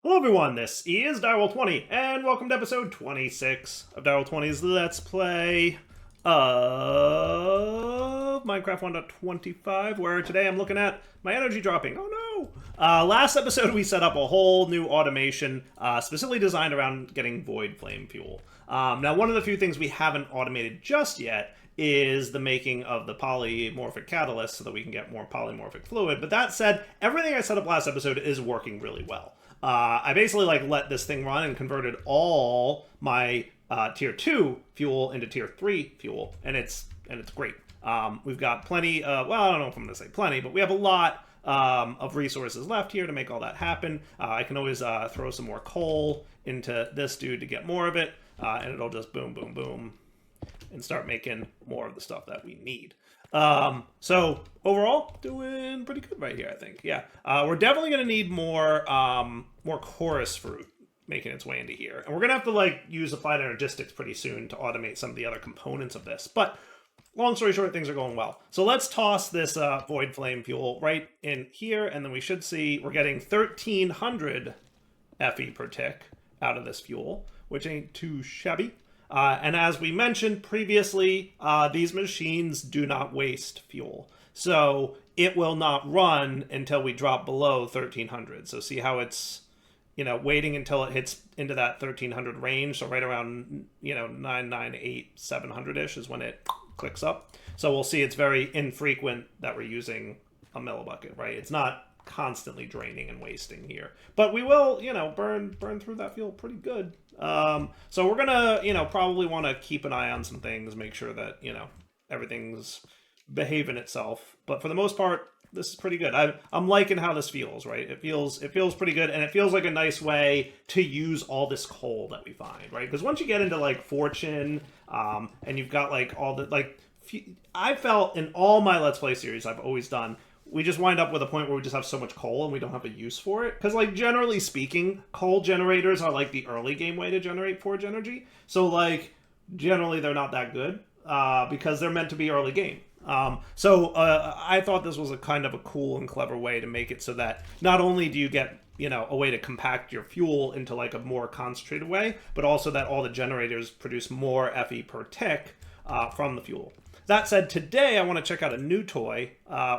Hello everyone, this is Direwolf20, and welcome to episode 26 of Direwolf20's Let's Play of Minecraft 1.25, where today I'm looking at my energy dropping. Oh no! Last episode we set up a whole new automation specifically designed around getting void flame fuel. Now one of the few things we haven't automated just yet is the making of the polymorphic catalyst so that we can get more polymorphic fluid. But that said, everything I set up last episode is working really well. I basically let this thing run and converted all my tier 2 fuel into tier 3 fuel, and it's great. We've got plenty well, I don't know if I'm going to say plenty, but we have a lot of resources left here to make all that happen. I can always throw some more coal into this dude to get more of it, and it'll just boom, boom, boom, and start making more of the stuff that we need. So overall, doing pretty good right here, I think. Yeah, we're definitely going to need more chorus fruit making its way into here. And we're going to have to, use applied energistics pretty soon to automate some of the other components of this. But long story short, things are going well. So let's toss this void flame fuel right in here, and then we should see we're getting 1,300 FE per tick out of this fuel, which ain't too shabby. And as we mentioned previously, these machines do not waste fuel. So it will not run until we drop below 1,300. So see how it's, waiting until it hits into that 1,300 range. So right around, 998, 700-ish is when it clicks up. So we'll see it's very infrequent that we're using a millibucket, right? It's not constantly draining and wasting here, but we will burn through that fuel pretty good. So we're gonna probably want to keep an eye on some things, make sure that everything's behaving itself, but for the most part this is pretty good. I'm liking how this feels, right? It feels pretty good, and it feels like a nice way to use all this coal that we find, right? Because once you get into fortune and you've got all the I felt in all my Let's Play series I've always done, we just wind up with a point where we just have so much coal and we don't have a use for it. Because, generally speaking, coal generators are, the early game way to generate forge energy. So, generally they're not that good because they're meant to be early game. So I thought this was a kind of a cool and clever way to make it so that not only do you get, a way to compact your fuel into, a more concentrated way, but also that all the generators produce more FE per tick from the fuel. That said, today I want to check out a new toy,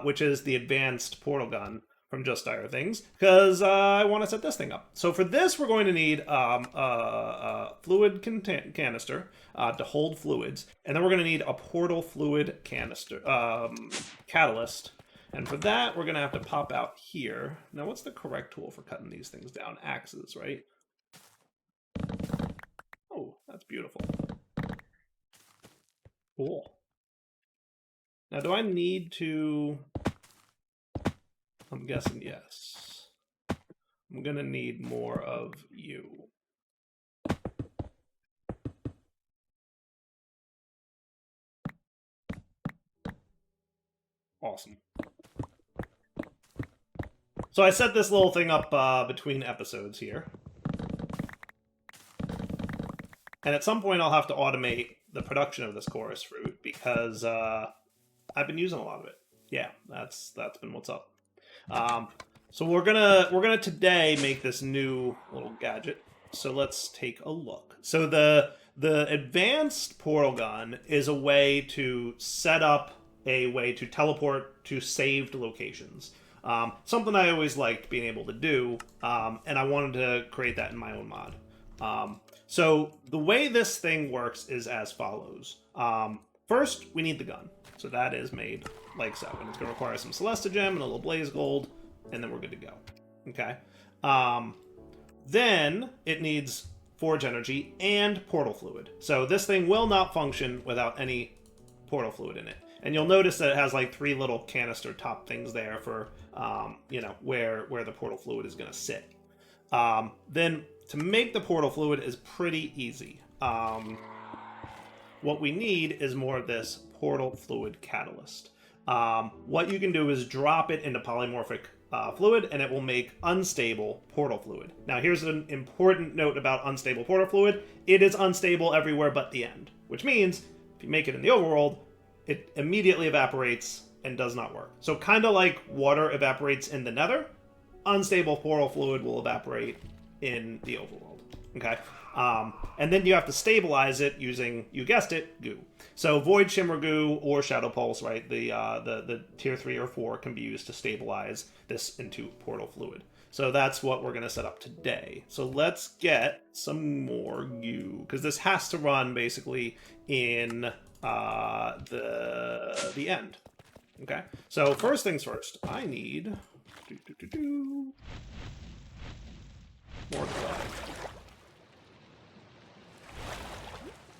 which is the advanced portal gun from Just Dire Things, because I want to set this thing up. So for this, we're going to need a fluid canister to hold fluids, and then we're going to need a portal fluid canister catalyst. And for that, we're going to have to pop out here. Now, what's the correct tool for cutting these things down? Axes, right? Oh, that's beautiful. Cool. Now, do I need to... I'm guessing yes. I'm gonna need more of you. Awesome. So I set this little thing up between episodes here. And at some point I'll have to automate the production of this chorus fruit because I've been using a lot of it. Yeah, that's been what's up. So we're gonna today make this new little gadget. So let's take a look. So the advanced portal gun is a way to set up a way to teleport to saved locations. Something I always liked being able to do, and I wanted to create that in my own mod. So the way this thing works is as follows. First, we need the gun. So that is made like so. And it's going to require some Celestigem and a little Blaze Gold, and then we're good to go. Okay. Then it needs Forge Energy and Portal Fluid. So this thing will not function without any Portal Fluid in it. And you'll notice that it has 3 little canister top things there for, where the Portal Fluid is going to sit. Then to make the Portal Fluid is pretty easy. What we need is more of this portal fluid catalyst. What you can do is drop it into polymorphic fluid, and it will make unstable portal fluid. Now, here's an important note about unstable portal fluid. It is unstable everywhere but the end, which means if you make it in the overworld, it immediately evaporates and does not work. So kind of like water evaporates in the nether, unstable portal fluid will evaporate in the overworld. Okay, and then you have to stabilize it using, you guessed it, goo. So Void Shimmer Goo or Shadow Pulse, right? The tier 3 or 4 can be used to stabilize this into portal fluid. So that's what we're going to set up today. So let's get some more goo, because this has to run basically in the end. Okay, so first things first, I need more clay,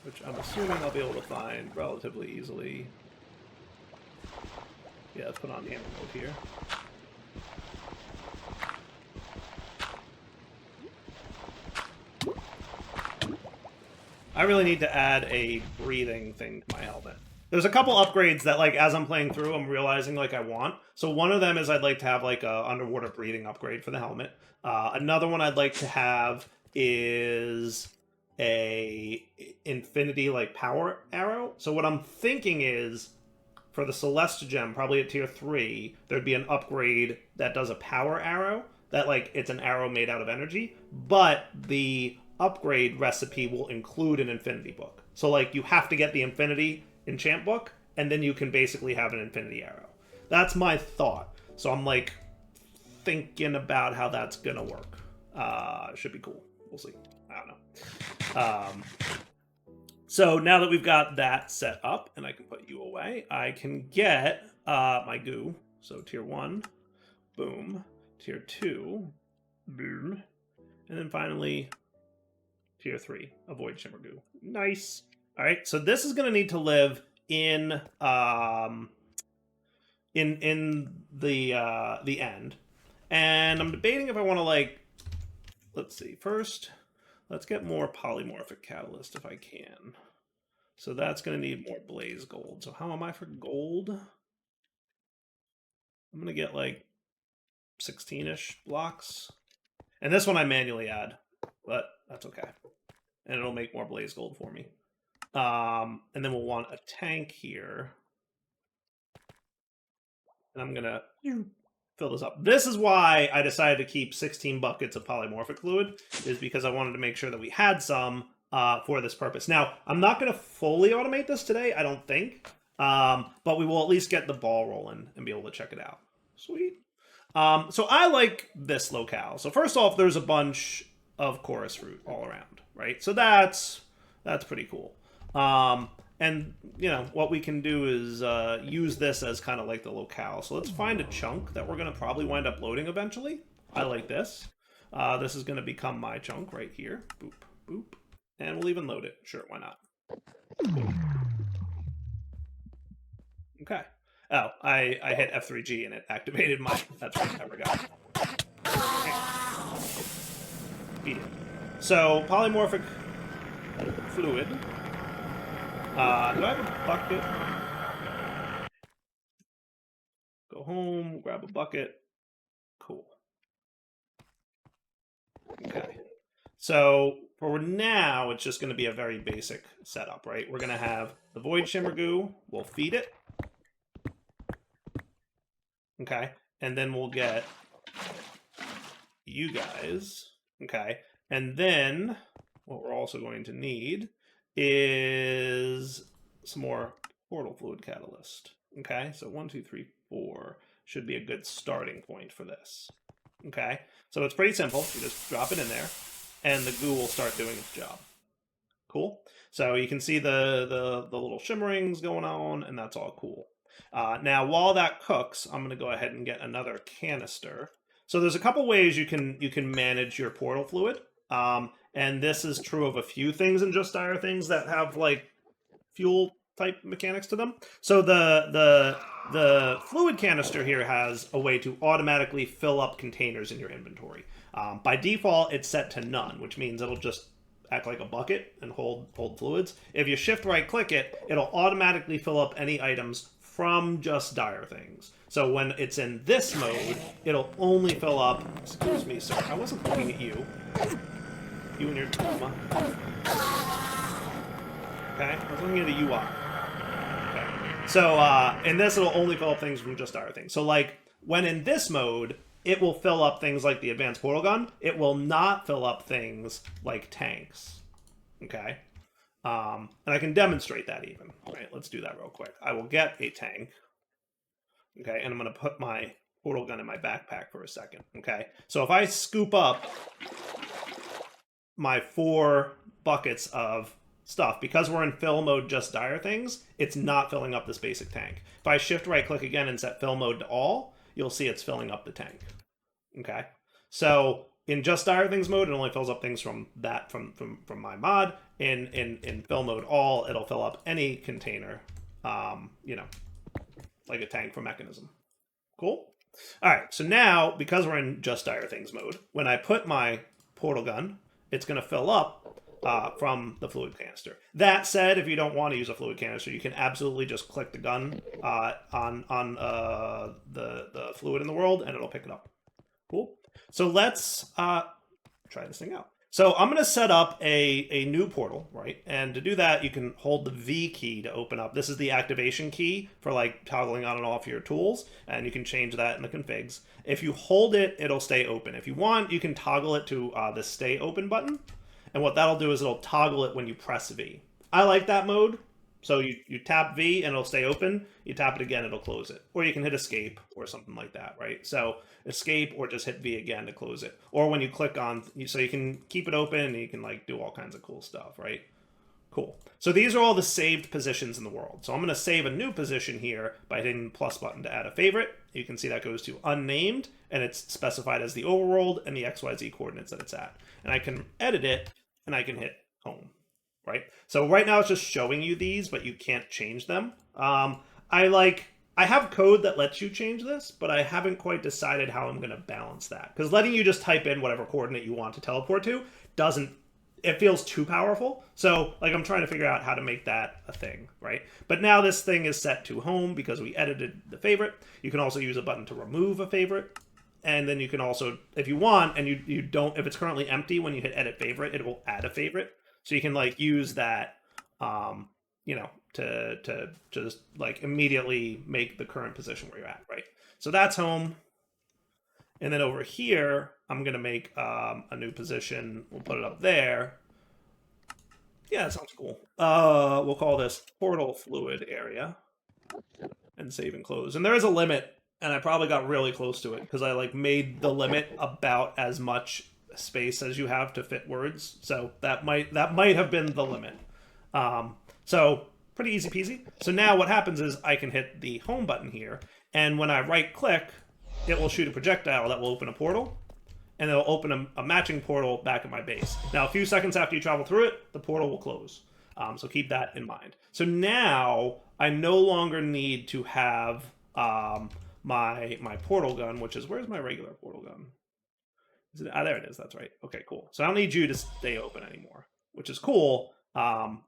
which I'm assuming I'll be able to find relatively easily. Yeah, let's put on the hammer mode here. I really need to add a breathing thing to my helmet. There's a couple upgrades that, like, as I'm playing through, I'm realizing, like, I want. So one of them is I'd like to have, like, a underwater breathing upgrade for the helmet. Another one I'd like to have is a infinity, like, power arrow. So what I'm thinking is, for the Celeste Gem, probably at tier 3, there'd be an upgrade that does a power arrow. That, like, it's an arrow made out of energy. But the upgrade recipe will include an infinity book. So, like, you have to get the infinity enchant book, and then you can basically have an infinity arrow. That's my thought. So I'm, like, thinking about how that's gonna work. Should be cool. We'll see. I don't know. So now that we've got that set up, and I can put you away, I can get my goo. So tier 1, boom. Tier 2, boom. And then finally, tier 3, avoid shimmer goo. Nice. All right, so this is going to need to live in the end, and I'm debating if I want to, like, let's see. First, let's get more polymorphic catalyst if I can. So that's going to need more blaze gold. So how am I for gold? I'm going to get like 16-ish blocks, and this one I manually add, but that's okay, and it'll make more blaze gold for me. And then we'll want a tank here. And I'm gonna fill this up. This is why I decided to keep 16 buckets of polymorphic fluid, is because I wanted to make sure that we had some for this purpose. Now, I'm not gonna fully automate this today, I don't think, but we will at least get the ball rolling and be able to check it out. Sweet. So I like this locale. So first off, there's a bunch of chorus fruit all around, right? So that's pretty cool. And, you know, what we can do is use this as kind of like the locale. So let's find a chunk that we're going to probably wind up loading eventually. I like this. This is going to become my chunk right here. Boop, boop. And we'll even load it. Sure, why not? Okay. Oh, I hit F3G and it activated my... That's right, I forgot. Okay. Beat it. So, polymorphic fluid... do I have a bucket? Go home, grab a bucket. Cool. Okay. So for now, it's just going to be a very basic setup, right? We're going to have the Void Shimmer Goo. We'll feed it. Okay. And then we'll get you guys. Okay. And then what we're also going to need is some more portal fluid catalyst. Okay, so 1, 2, 3, 4 should be a good starting point for this. Okay, so it's pretty simple. You just drop it in there, and the goo will start doing its job. Cool. So you can see the little shimmerings going on, and that's all cool. Now, while that cooks, I'm going to go ahead and get another canister. So there's a couple ways you can manage your portal fluid. And this is true of a few things in Just Dire Things that have, like, fuel type mechanics to them. So the fluid canister here has a way to automatically fill up containers in your inventory. By default, it's set to none, which means it'll just act like a bucket and hold fluids. If you shift right click it, it'll automatically fill up any items from Just Dire Things. So when it's in this mode, it'll only fill up... Excuse me, sir, I wasn't looking at you. You and your drama. Okay, I was looking at a UI. Okay. So, in this, it'll only fill up things from Just Dire Things. So, like, when in this mode, it will fill up things like the advanced portal gun. It will not fill up things like tanks. Okay. And I can demonstrate that even. All right, let's do that real quick. I will get a tank. Okay, and I'm going to put my portal gun in my backpack for a second. Okay, so if I scoop up my 4 buckets of stuff, because we're in fill mode just dire things, it's not filling up this basic tank. If I shift right click again and set fill mode to all, you'll see it's filling up the tank. Okay, so in just dire things mode, it only fills up things from that from my mod. In fill mode all, it'll fill up any container, you know, like a tank from mechanism. Cool. All right, so now because we're in just dire things mode, when I put my portal gun, it's going to fill up from the fluid canister. That said, if you don't want to use a fluid canister, you can absolutely just click the gun on the fluid in the world, and it'll pick it up. Cool. So let's try this thing out. So I'm going to set up a new portal, right? And to do that, you can hold the V key to open up. This is the activation key for like toggling on and off your tools, and you can change that in the configs. If you hold it, it'll stay open. If you want, you can toggle it to the stay open button. And what that'll do is it'll toggle it when you press V. I like that mode. So you tap V and it'll stay open. You tap it again, it'll close it. Or you can hit escape or something like that, right? So escape or just hit V again to close it. Or when you click on, so you can keep it open and you can like do all kinds of cool stuff, right? Cool. So these are all the saved positions in the world. So I'm going to save a new position here by hitting the plus button to add a favorite. You can see that goes to unnamed, and it's specified as the overworld and the XYZ coordinates that it's at. And I can edit it, and I can hit home. Right? So right now it's just showing you these, but you can't change them. I have code that lets you change this, but I haven't quite decided how I'm going to balance that. Because letting you just type in whatever coordinate you want to teleport to it feels too powerful. So like I'm trying to figure out how to make that a thing, right? But now this thing is set to home because we edited the favorite. You can also use a button to remove a favorite. And then you can also, if you want, and you don't, if it's currently empty, when you hit edit favorite, it will add a favorite. So you can like use that, you know, to just like immediately make the current position where you're at, right? So that's home. And then over here, I'm going to make a new position. We'll put it up there. Yeah, that sounds cool. We'll call this portal fluid area and save and close. And there is a limit, and I probably got really close to it because I like made the limit about as much space as you have to fit words, so that might have been the limit. So pretty easy peasy. So now what happens is I can hit the home button here, and when I right click, it will shoot a projectile that will open a portal, and it'll open a matching portal back at my base. Now a few seconds after you travel through it, the portal will close. So keep that in mind. So now I no longer need to have my portal gun, which is, where's my regular portal gun? There it is. That's right. Okay, cool. So I don't need you to stay open anymore, which is cool,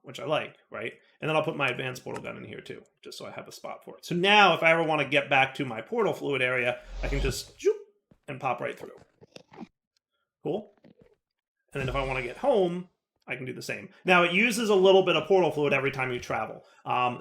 which I like, right? And then I'll put my advanced portal gun in here too, just so I have a spot for it. So now if I ever want to get back to my portal fluid area, I can just zoop and pop right through. Cool. And then if I want to get home, I can do the same. Now it uses a little bit of portal fluid every time you travel.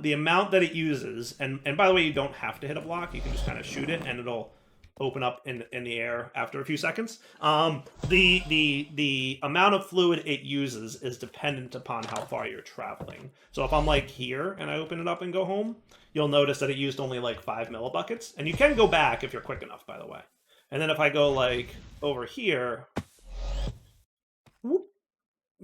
The amount that it uses, and by the way, you don't have to hit a block. You can just kind of shoot it and it'll open up in the air after a few seconds. The amount of fluid it uses is dependent upon how far you're traveling. So if I'm like here and I open it up and go home, you'll notice that it used only like 5 millibuckets. And you can go back if you're quick enough, by the way. And then if I go like over here, whoop,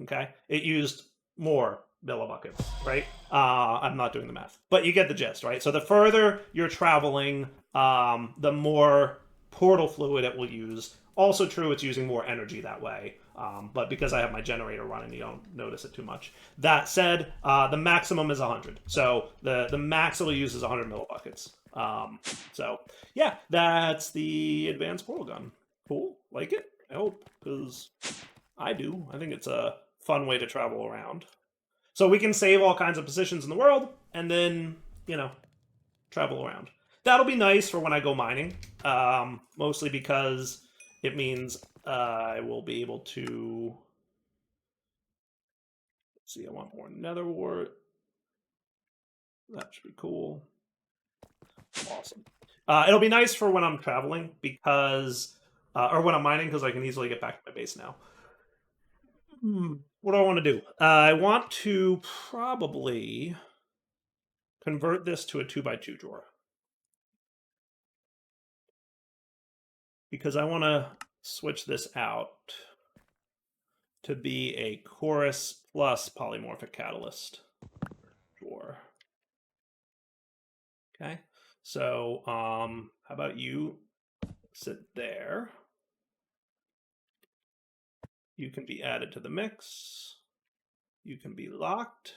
okay, it used more millibuckets, right? I'm not doing the math, but you get the gist, right? So the further you're traveling, the more portal fluid it will use. Also true, it's using more energy that way. But because I have my generator running, you don't notice it too much. That said, the maximum is 100. So the max it'll use is 100 millibuckets. So yeah, that's the advanced portal gun. Cool, like it? I hope, because I do. I think it's a fun way to travel around. So we can save all kinds of positions in the world, and then, you know, travel around. That'll be nice for when I go mining, mostly because it means I will be able to... Let's see, I want more nether wart. That should be cool. Awesome. It'll be nice for when I'm traveling, because or when I'm mining, because I can easily get back to my base now. What do I want to do? I want to probably convert this to a 2x2 drawer. Because I want to switch this out to be a chorus plus polymorphic catalyst drawer. Okay, so how about you sit there? You can be added to the mix. You can be locked.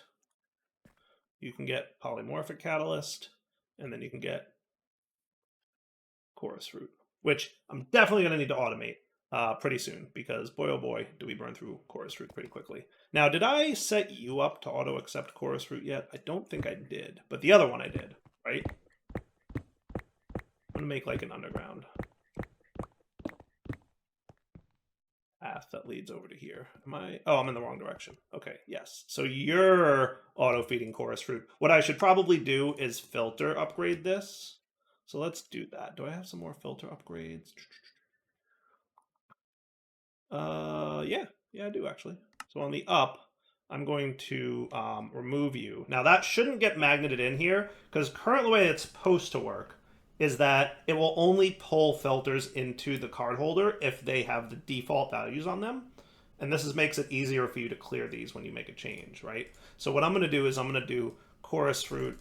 You can get polymorphic catalyst, and then you can get chorus fruit, which I'm definitely going to need to automate pretty soon, because boy oh boy, do we burn through chorus fruit pretty quickly. Now, did I set you up to auto accept chorus fruit yet? I don't think I did, but the other one I did, right? I'm going to make like an underground path that leads over to here. Am I? Oh, I'm in the wrong direction. Okay, yes. So you're auto-feeding chorus fruit. What I should probably do is filter upgrade this. So let's do that. Do I have some more filter upgrades? Yeah, I do actually. So on the up, I'm going to remove you. Now that shouldn't get magneted in here, because currently the way it's supposed to work is that it will only pull filters into the card holder if they have the default values on them. And this makes it easier for you to clear these when you make a change, right? So what I'm going to do is I'm going to do chorus fruit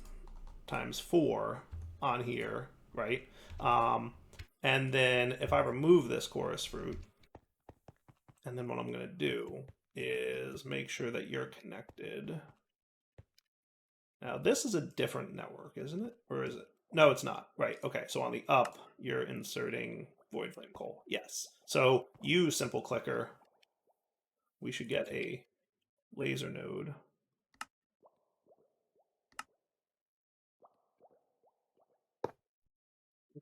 times 4 on here, right? And then if I remove this chorus fruit, and then what I'm going to do is make sure that you're connected. Now this is a different network, isn't it? Or is it? No, it's not. Right. Okay. So on the up, you're inserting void flame coal. Yes. So you simple clicker, we should get a laser node.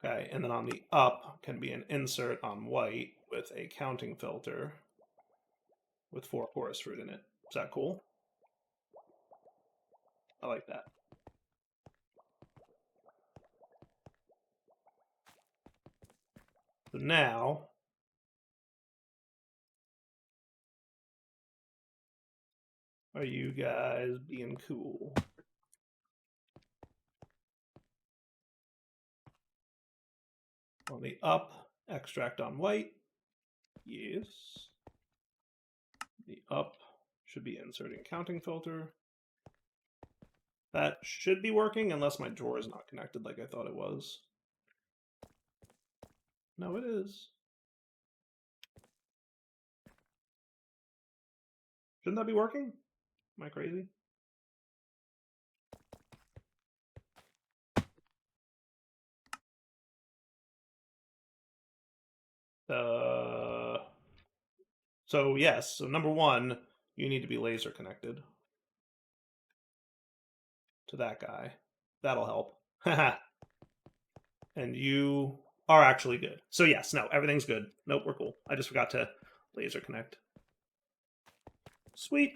Okay. And then on the up can be an insert on white with a counting filter with 4 chorus fruit in it. Is that cool? I like that. So now are you guys being cool? On the up, extract on white. Yes. The up should be inserting counting filter. That should be working unless my drawer is not connected like I thought it was. No, it is. Shouldn't that be working? Am I crazy? So yes, so number 1, you need to be laser connected to that guy. That'll help. And you are actually good. So yes, no, everything's good. Nope, we're cool. I just forgot to laser connect. Sweet.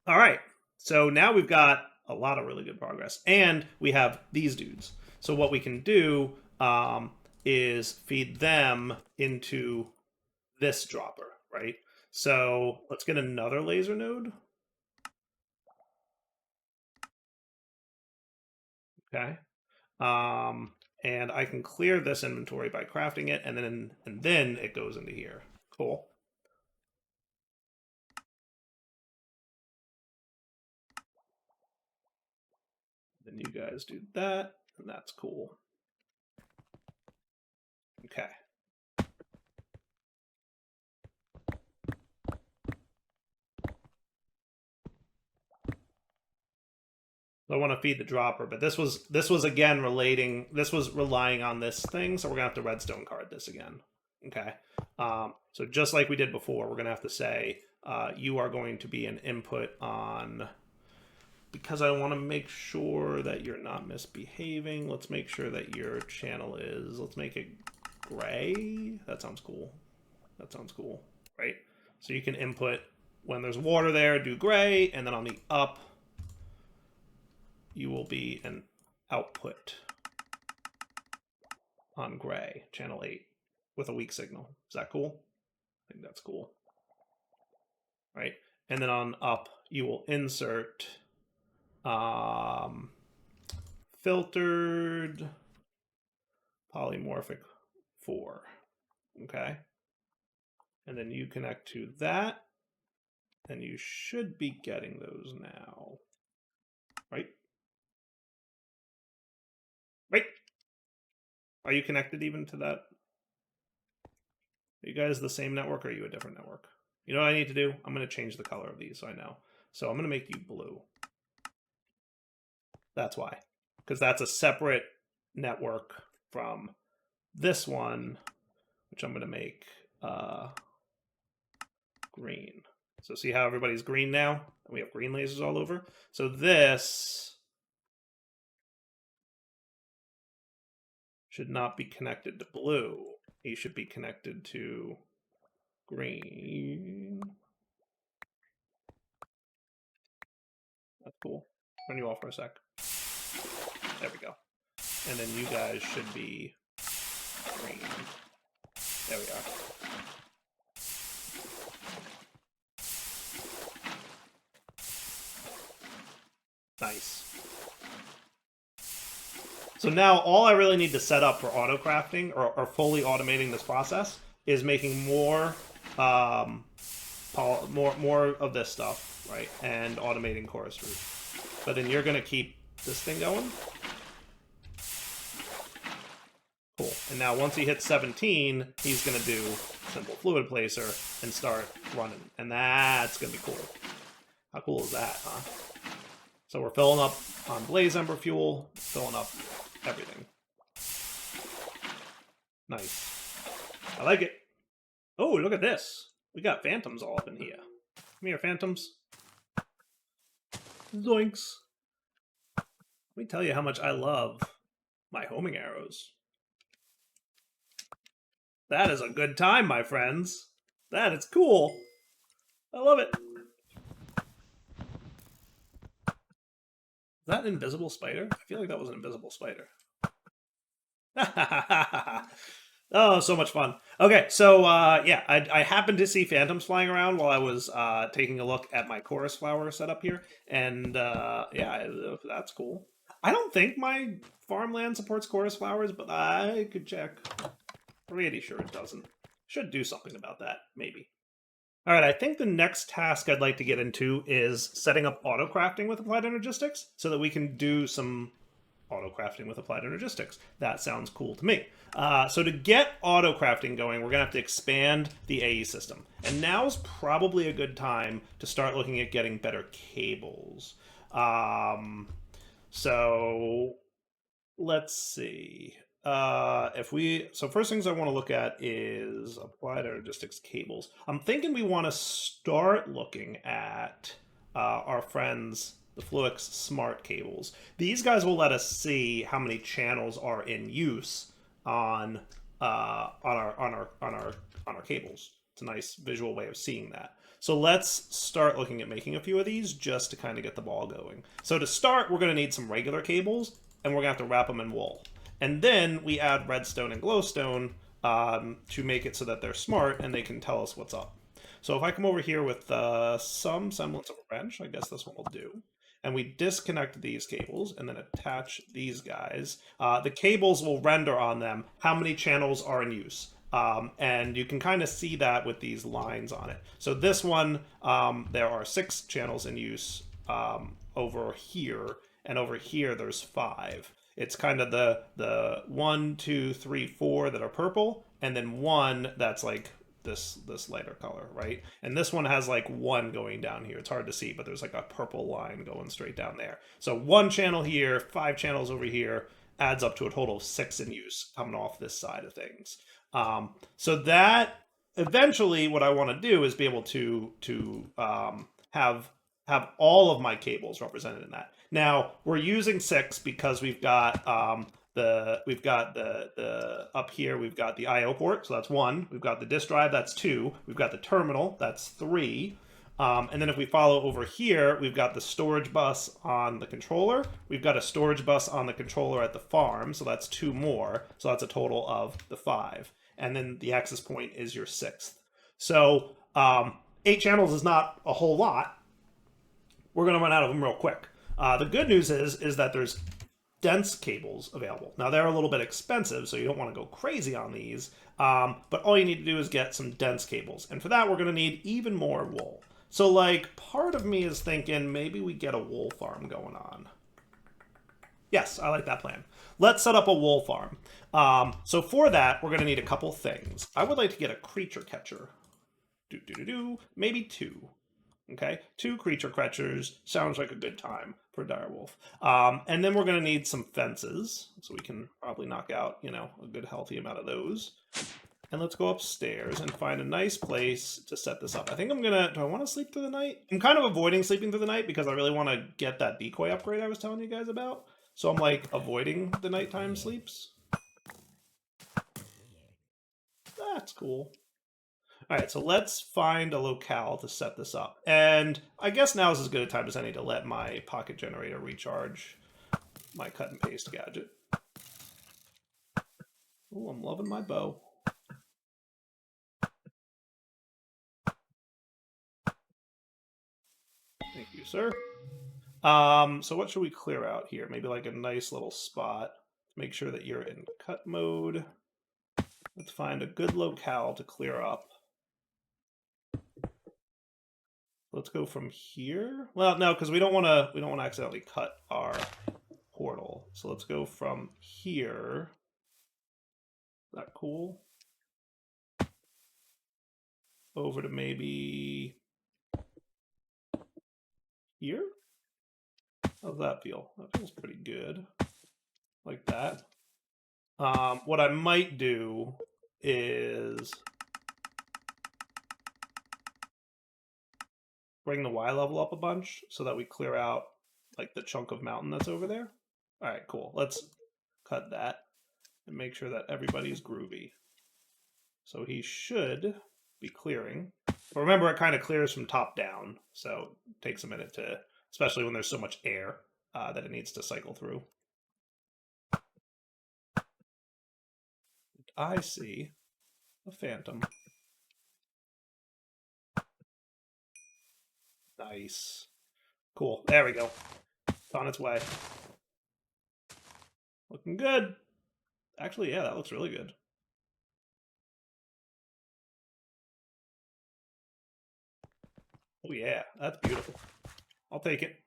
All right. So now we've got a lot of really good progress. And we have these dudes. So what we can do is feed them into this dropper, right? So let's get another laser node. Okay. And I can clear this inventory by crafting it, and then it goes into here. Cool. Then you guys do that, and that's cool. Okay. I want to feed the dropper, but this was again relying on this thing, so we're gonna have to redstone card this again. Okay. So just like we did before, we're gonna have to say you are going to be an input on, because I want to make sure that you're not misbehaving. Let's make sure that your channel is, let's make it gray. That sounds cool. That sounds cool, right? So you can input when there's water there, do gray, and then on the up, you will be an output on gray, channel 8. with a weak signal. Is that cool? I think that's cool. Right? And then on up, you will insert filtered polymorphic 4. Okay? And then you connect to that, and you should be getting those now. Right? Right? Are you connected even to that? Are you guys the same network, or are you a different network? You know what I need to do? I'm going to change the color of these so I know. So I'm going to make you blue. That's why. Because that's a separate network from this one, which I'm going to make green. So see how everybody's green now? We have green lasers all over. So this should not be connected to blue. He should be connected to green. That's cool. Turn you off for a sec. There we go. And then you guys should be green. There we are. Nice. So now all I really need to set up for auto crafting or fully automating this process is making more more of this stuff, right? And automating chorus root. But then you're gonna keep this thing going. Cool. And now once he hits 17, he's gonna do simple fluid placer and start running. And that's gonna be cool. How cool is that, huh? So we're filling up on Blaze Ember fuel, filling up everything. Nice. I like it. Oh, look at this. We got phantoms all up in here. Come here, phantoms. Zoinks. Let me tell you how much I love my homing arrows. That is a good time, my friends. That is cool. I love it. Is that an invisible spider? I feel like that was an invisible spider. Oh, so much fun. Okay, so yeah, I happened to see phantoms flying around while I was taking a look at my chorus flower setup here, and yeah, that's cool. I don't think my farmland supports chorus flowers, but I could check. Pretty sure it doesn't. Should do something about that, maybe. All right, I think the next task I'd like to get into is setting up auto crafting with applied energistics so that we can do some auto crafting with applied energistics. That sounds cool to me. So to get auto crafting going, we're going to have to expand the AE system. And now's probably a good time to start looking at getting better cables. So let's see. So first things I want to look at is applied energistics cables. I'm thinking we want to start looking at our friends, the Fluix Smart cables. These guys will let us see how many channels are in use on our cables. It's a nice visual way of seeing that. So let's start looking at making a few of these just to kind of get the ball going. So to start, we're going to need some regular cables, and we're going to have to wrap them in wool. And then we add redstone and glowstone to make it so that they're smart and they can tell us what's up. So if I come over here with some semblance of a wrench, I guess this one will do. And we disconnect these cables and then attach these guys. The cables will render on them how many channels are in use. And you can kind of see that with these lines on it. So this one, there are 6 channels in use over here. And over here, there's 5. It's kind of the 1, 2, 3, 4 that are purple, and then 1 that's like this lighter color, right? And this one has like 1 going down here. It's hard to see, but there's like a purple line going straight down there. So 1 channel here, 5 channels over here, adds up to a total of 6 in use coming off this side of things. So that eventually, what I want to do is be able to have all of my cables represented in that. Now we're using 6 because we've got the up here we've got the I/O port, so that's 1. We've got the disk drive, that's 2. We've got the terminal, that's 3. And then if we follow over here, we've got the storage bus on the controller. We've got a storage bus on the controller at the farm, so that's 2 more. So that's a total of the 5. and then the access point is your 6th. So 8 channels is not a whole lot. We're going to run out of them real quick. The good news is that there's dense cables available. Now, they're a little bit expensive, so you don't want to go crazy on these, but all you need to do is get some dense cables. And for that, we're going to need even more wool. So, like, part of me is thinking maybe we get a wool farm going on. Yes, I like that plan. Let's set up a wool farm. So for that, we're going to need a couple things. I would like to get a creature catcher. Maybe 2. Okay, 2 creature catchers sounds like a good time for a direwolf. And then we're going to need some fences, so we can probably knock out, you know, a good healthy amount of those. And let's go upstairs and find a nice place to set this up. I think I'm gonna, do I want to sleep through the night? I'm kind of avoiding sleeping through the night because I really want to get that decoy upgrade I was telling you guys about. So I'm like avoiding the nighttime sleeps. That's cool. All right, so let's find a locale to set this up. And I guess now is as good a time as any to let my pocket generator recharge my cut and paste gadget. Oh, I'm loving my bow. Thank you, sir. So what should we clear out here? Maybe like a nice little spot. Make sure that you're in cut mode. Let's find a good locale to clear up. Let's go from here. Well, no, because we don't want to accidentally cut our portal. So let's go from here. Is that cool? Over to maybe here. How's that feel? That feels pretty good. Like that. What I might do is bring the Y level up a bunch so that we clear out like the chunk of mountain that's over there. All right, cool. Let's cut that and make sure that everybody's groovy. So he should be clearing. But remember, it kind of clears from top down, so it takes a minute to, especially when there's so much air that it needs to cycle through. I see a phantom. Nice. Cool. There we go. It's on its way. Looking good. Actually, yeah, that looks really good. Oh yeah, that's beautiful. I'll take it.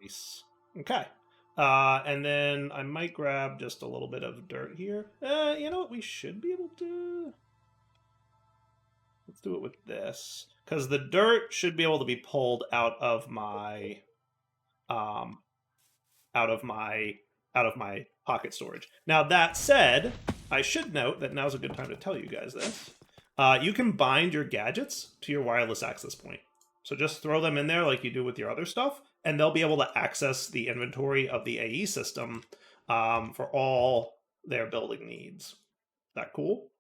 Nice. Okay. And then I might grab just a little bit of dirt here. You know what? We should be able to... Let's do it with this. Because the dirt should be able to be pulled out of my... out of my pocket storage. Now, that said, I should note that now's a good time to tell you guys this. You can bind your gadgets to your wireless access point. So just throw them in there like you do with your other stuff, and they'll be able to access the inventory of the AE system for all their building needs. Is that cool?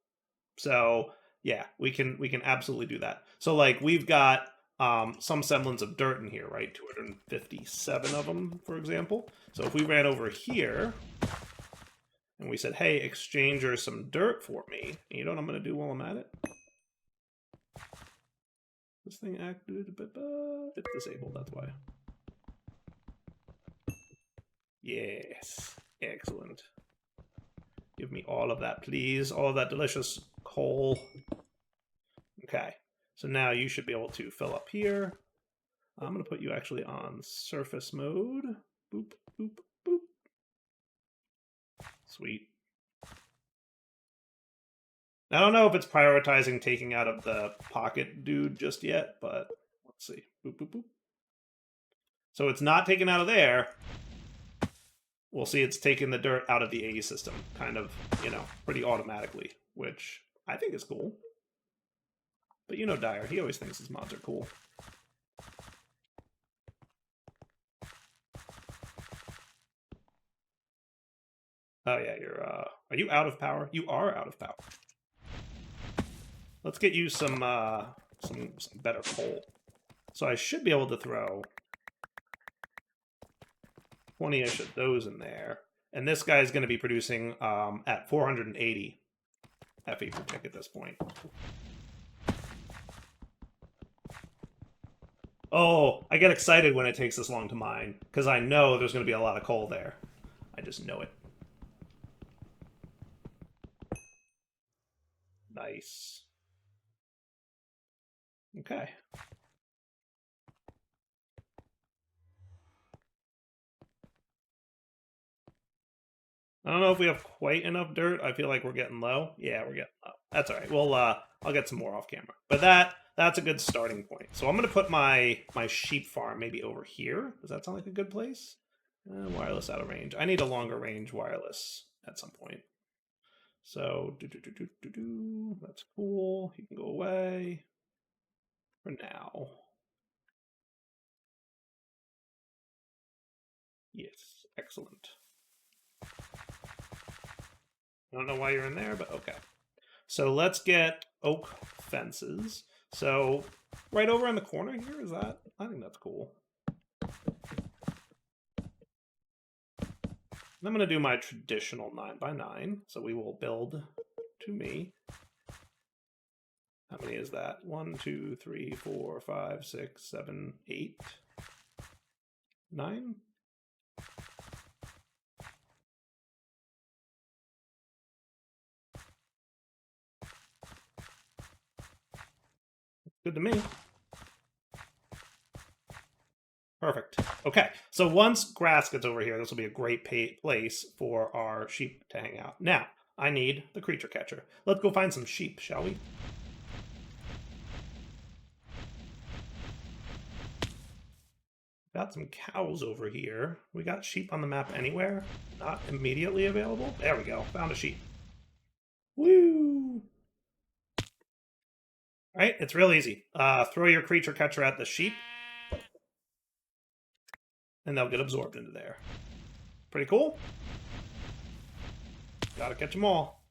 So yeah, we can absolutely do that. So like we've got some semblance of dirt in here, right? 257 of them, for example. So if we ran over here and we said, hey, exchanger some dirt for me, and you know what I'm going to do while I'm at it? This thing acted, it's disabled, that's why. Yes, excellent. Give me all of that, please. All of that delicious coal. Okay, so now you should be able to fill up here. I'm going to put you actually on surface mode. Boop, boop, boop. Sweet. I don't know if it's prioritizing taking out of the pocket dude just yet, but let's see. Boop, boop, boop. So it's not taken out of there. We'll see it's taking the dirt out of the AE system, kind of, you know, pretty automatically, which I think is cool. But you know Dyer, he always thinks his mods are cool. Oh yeah, you're, are you out of power? You are out of power. Let's get you some some better coal. So I should be able to throw 20-ish of those in there. And this guy is going to be producing at 480 FE per tick at this point. Oh, I get excited when it takes this long to mine, because I know there's going to be a lot of coal there. I just know it. Nice. Okay. I don't know if we have quite enough dirt. I feel like we're getting low. Yeah, we're getting low. That's all right. Well, I'll get some more off camera. But that's a good starting point. So I'm going to put my sheep farm maybe over here. Does that sound like a good place? Wireless out of range. I need a longer range wireless at some point. So, that's cool. He can go away for now. Yes, excellent. I don't know why you're in there, but okay. So let's get oak fences. So right over in the corner here, is that? I think that's cool. And I'm going to do my traditional 9x9. So we will build to me. How many is that? 1, 2, 3, 4, 5, 6, 7, 8, 9. Good to me. Perfect. Okay, so once grass gets over here, this will be a great place for our sheep to hang out. Now, I need the creature catcher. Let's go find some sheep, shall we? Got some cows over here. We got sheep on the map anywhere? Not immediately available? There we go. Found a sheep. Woo! Alright, it's real easy. Throw your creature catcher at the sheep, and they'll get absorbed into there. Pretty cool. Gotta catch them all.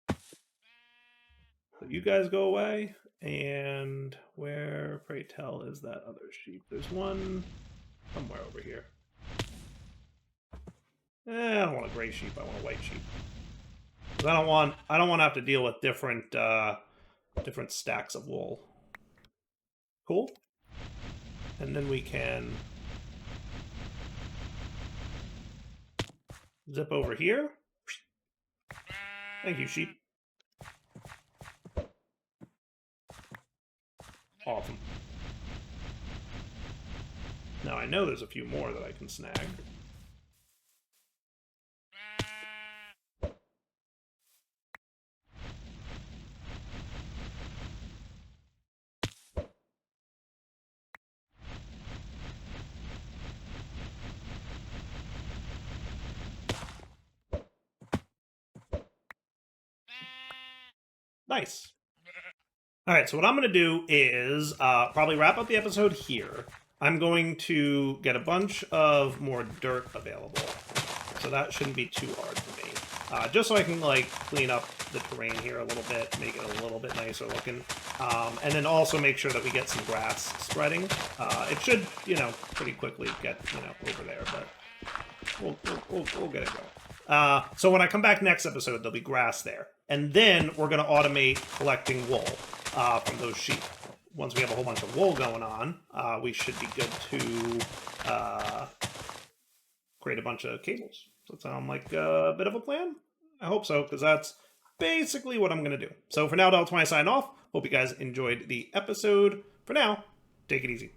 So you guys go away, and where, pray tell, is that other sheep? There's one somewhere over here. I don't want a gray sheep. I want a white sheep. I don't want to have to deal with different stacks of wool. Cool. And then we can zip over here. Thank you, sheep. Awesome. Now I know there's a few more that I can snag. Nice. All right, so what I'm going to do is probably wrap up the episode here. I'm going to get a bunch of more dirt available, so that shouldn't be too hard for me. Just so I can like clean up the terrain here a little bit, make it a little bit nicer looking, and then also make sure that we get some grass spreading. It should, pretty quickly get, over there, but we'll get it going. So when I come back next episode, there'll be grass there. And then we're going to automate collecting wool from those sheep. Once we have a whole bunch of wool going on, we should be good to create a bunch of cables. Does that sound like a bit of a plan? I hope so, because that's basically what I'm going to do. So for now, Del20 sign off. Hope you guys enjoyed the episode. For now, take it easy.